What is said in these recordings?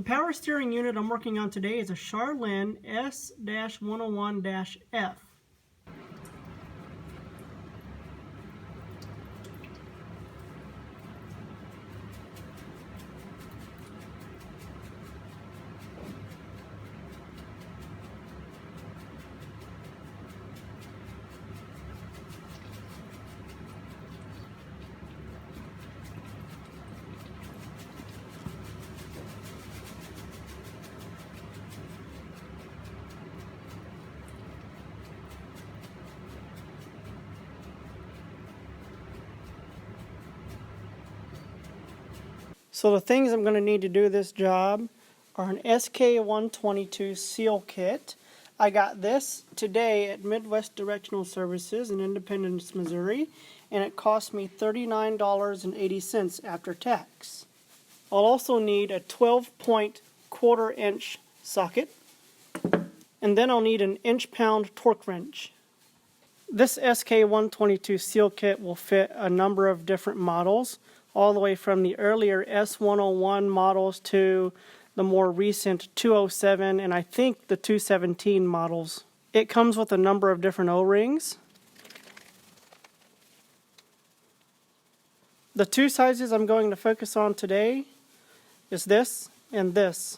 The power steering unit I'm working on today is a Char-Lynn S-101-F. So the things I'm going to need to do this job are an SK122 seal kit. I got this today at Midwest Directional Services in Independence, Missouri, and it cost me $39.80 after tax. I'll also need a 12-point quarter-inch socket, and then I'll need an inch-pound torque wrench. This SK122 seal kit will fit a number of different models, all the way from the earlier S101 models to the more recent 207 and I think the 217 models. It comes with a number of different O-rings. The two sizes I'm going to focus on today is this and this.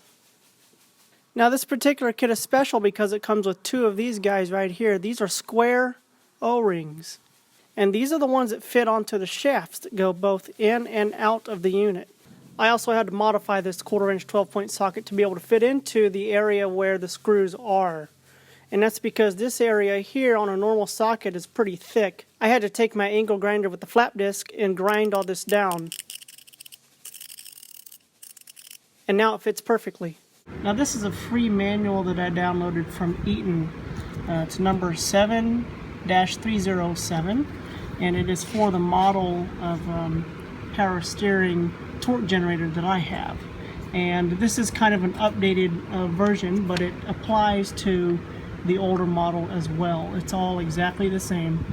Now this particular kit is special because it comes with two of these guys right here. These are square O-rings. And these are the ones that fit onto the shafts that go both in and out of the unit. I also had to modify this quarter-inch 12-point socket to be able to fit into the area where the screws are. And that's because this area here on a normal socket is pretty thick. I had to take my angle grinder with the flap disc and grind all this down. And now it fits perfectly. Now this is a free manual that I downloaded from Eaton. It's number 7-307. And it is for the model of power steering torque generator that I have. And this is kind of an updated version, but it applies to the older model as well. It's all exactly the same.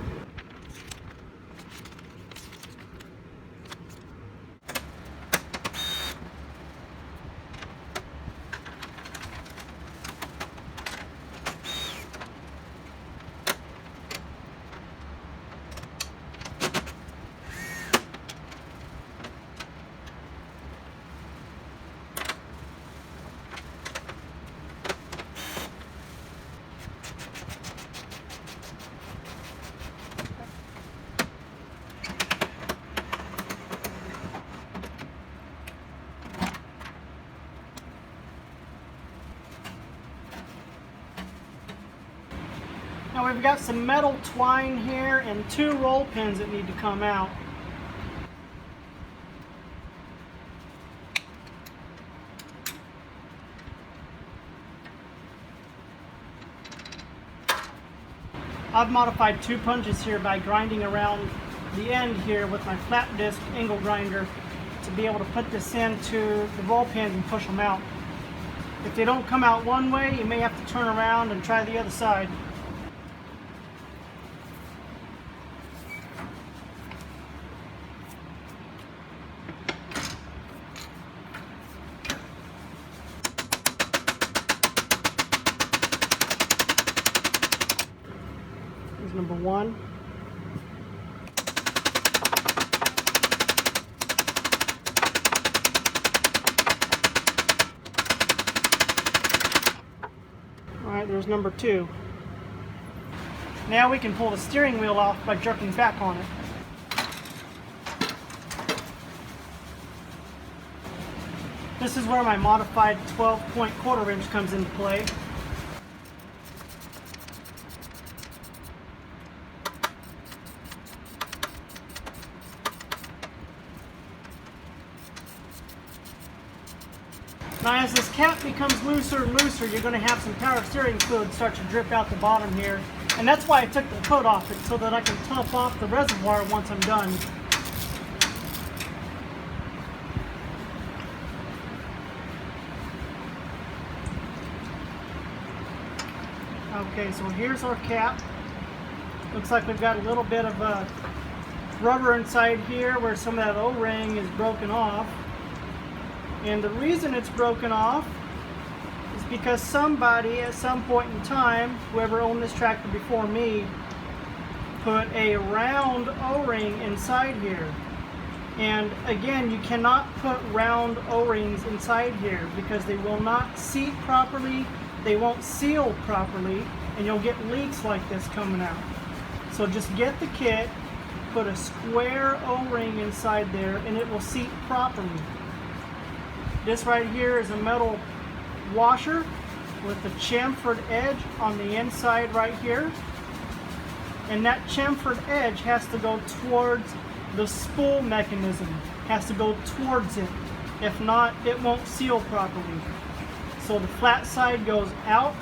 Now we've got some metal twine here and two roll pins that need to come out. I've modified two punches here by grinding around the end here with my flap disc angle grinder to be able to put this into the roll pins and push them out. If they don't come out one way, you may have to turn around and try the other side. Here's number one. Alright, there's number two. Now we can pull the steering wheel off by jerking back on it. This is where my modified 12-point quarter wrench comes into play. Now as this cap becomes looser and looser, you're going to have some power steering fluid start to drip out the bottom here. And that's why I took the coat off it, so that I can top off the reservoir once I'm done. Okay, so here's our cap. Looks like we've got a little bit of rubber inside here where some of that O-ring is broken off. And the reason it's broken off is because somebody at some point in time, whoever owned this tractor before me, put a round O-ring inside here. And again, you cannot put round O-rings inside here because they will not seat properly, they won't seal properly, and you'll get leaks like this coming out. So just get the kit, put a square O-ring inside there, and it will seat properly. This right here is a metal washer with a chamfered edge on the inside right here. And that chamfered edge has to go towards the spool mechanism, has to go towards it. If not, it won't seal properly. So the flat side goes out,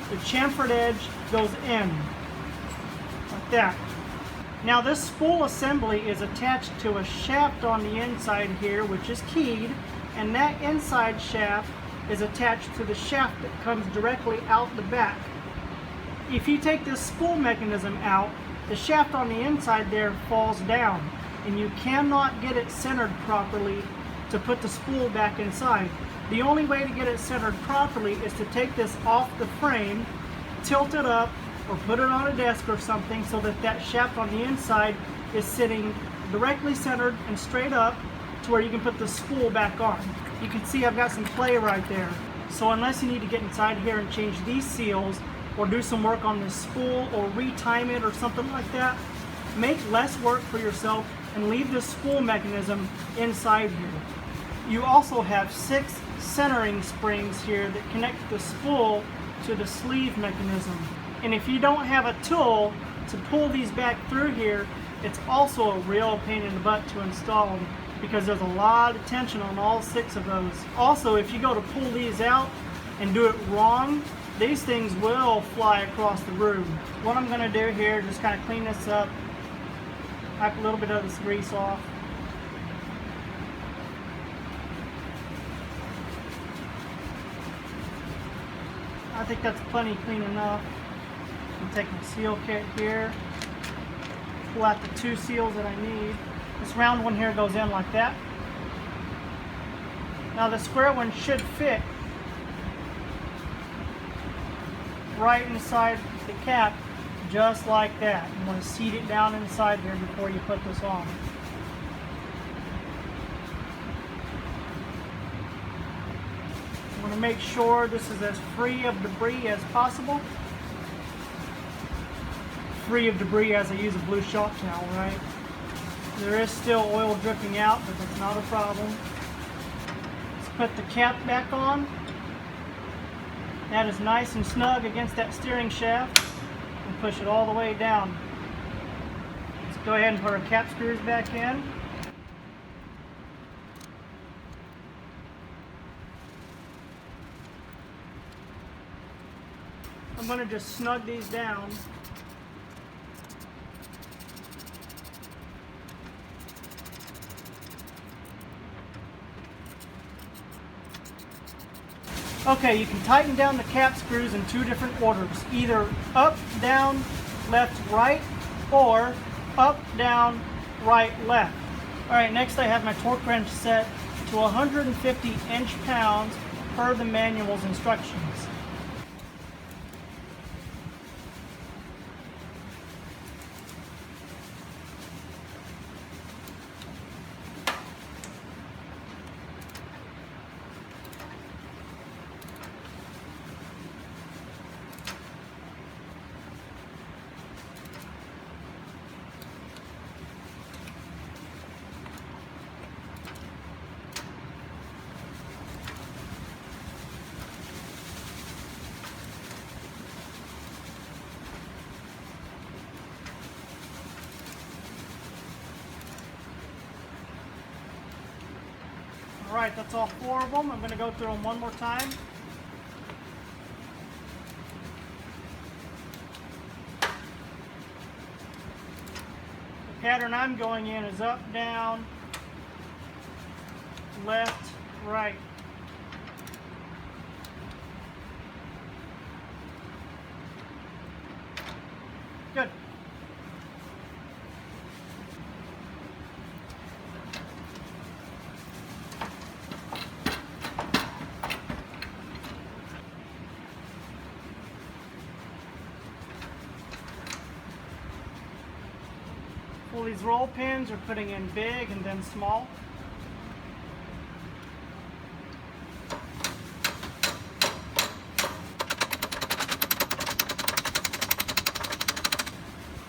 the chamfered edge goes in, like that. Now this spool assembly is attached to a shaft on the inside here, which is keyed, and that inside shaft is attached to the shaft that comes directly out the back. If you take this spool mechanism out, the shaft on the inside there falls down, and you cannot get it centered properly to put the spool back inside. The only way to get it centered properly is to take this off the frame, tilt it up, or put it on a desk or something so that that shaft on the inside is sitting directly centered and straight up to where you can put the spool back on. You can see I've got some play right there. So unless you need to get inside here and change these seals or do some work on this spool or retime it or something like that, make less work for yourself and leave the spool mechanism inside here. You also have 6 centering springs here that connect the spool to the sleeve mechanism. And if you don't have a tool to pull these back through here, it's also a real pain in the butt to install them because there's a lot of tension on all 6 of those. Also, if you go to pull these out and do it wrong, these things will fly across the room. What I'm going to do here is just kind of clean this up, wipe a little bit of this grease off. I think that's plenty clean enough. I'm taking the seal kit here, pull out the 2 seals that I need. This round one here goes in like that. Now the square one should fit right inside the cap, just like that. You want to seat it down inside there before you put this on. You want to make sure this is as free of debris as possible. Free of debris as I use a blue shop towel, right? There is still oil dripping out, but that's not a problem. Let's put the cap back on. That is nice and snug against that steering shaft, and push it all the way down. Let's go ahead and put our cap screws back in. I'm going to just snug these down. Okay, you can tighten down the cap screws in 2 different orders, either up, down, left, right, or up, down, right, left. Alright, next I have my torque wrench set to 150 inch-pounds per the manual's instructions. Alright, that's all 4 of them. I'm going to go through them one more time. The pattern I'm going in is up, down, left, right. Good. these roll pins are putting in big and then small.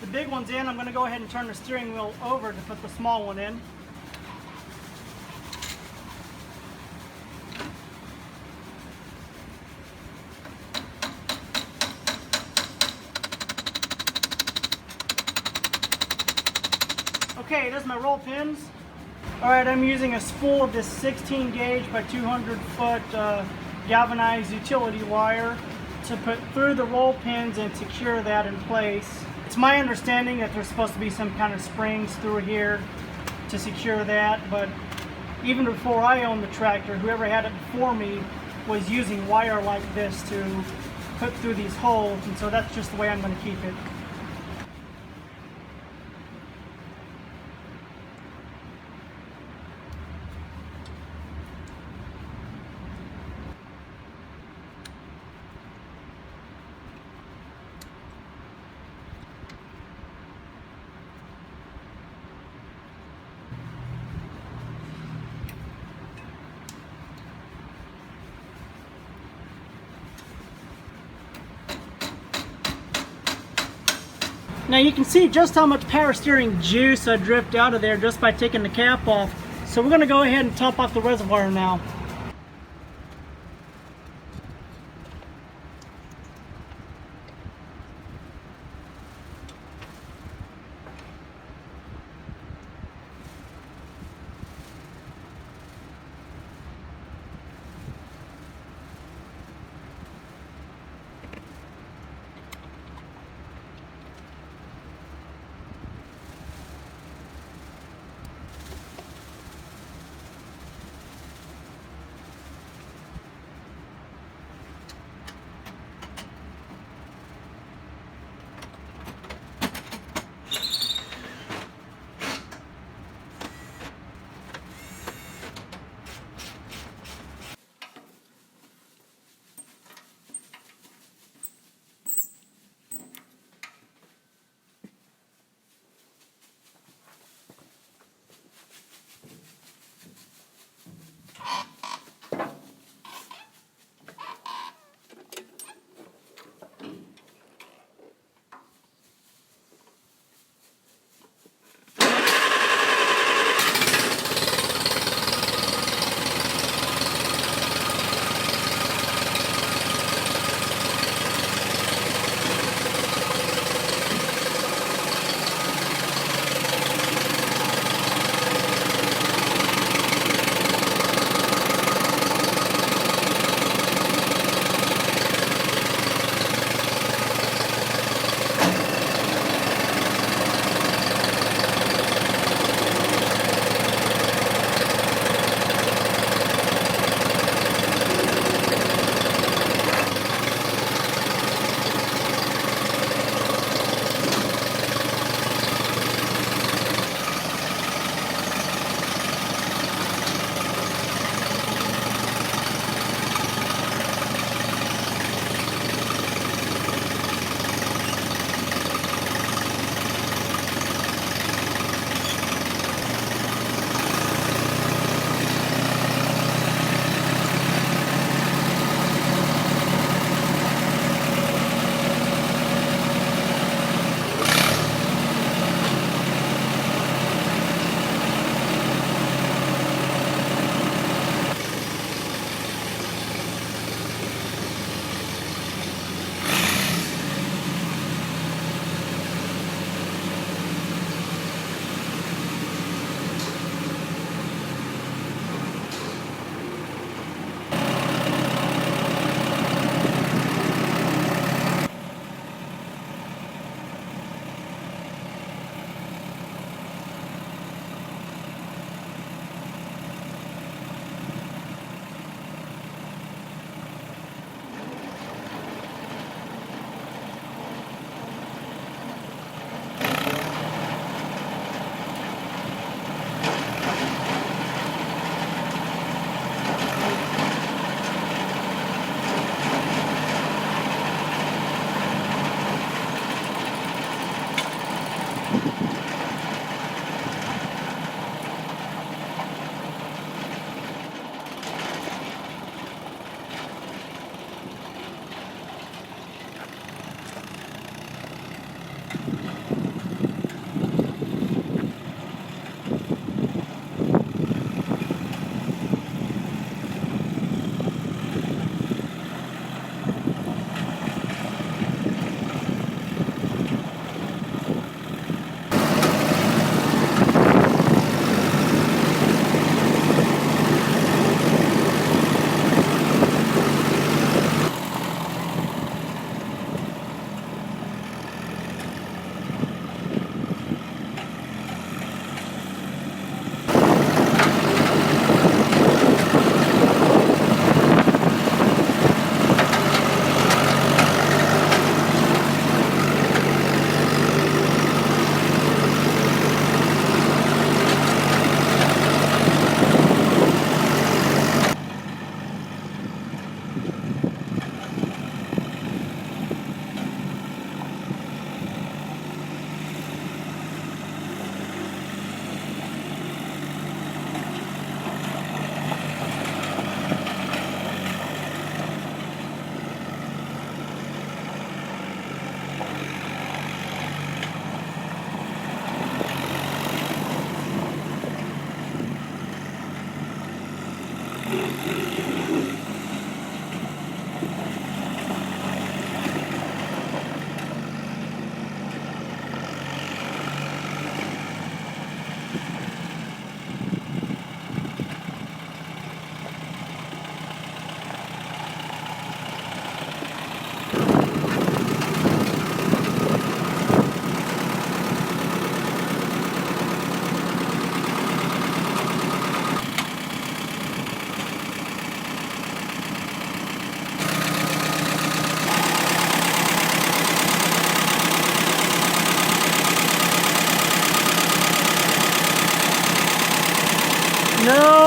The big one's in. I'm going to go ahead and turn the steering wheel over to put the small one in. Okay, there's my roll pins. Alright, I'm using a spool of this 16 gauge by 200 foot galvanized utility wire to put through the roll pins and secure that in place. It's my understanding that there's supposed to be some kind of springs through here to secure that, but even before I owned the tractor, whoever had it before me was using wire like this to put through these holes, and so that's just the way I'm going to keep it. Now you can see just how much power steering juice I dripped out of there just by taking the cap off. So we're going to go ahead and top off the reservoir now.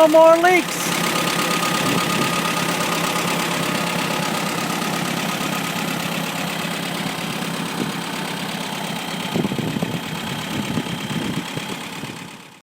no more leaks.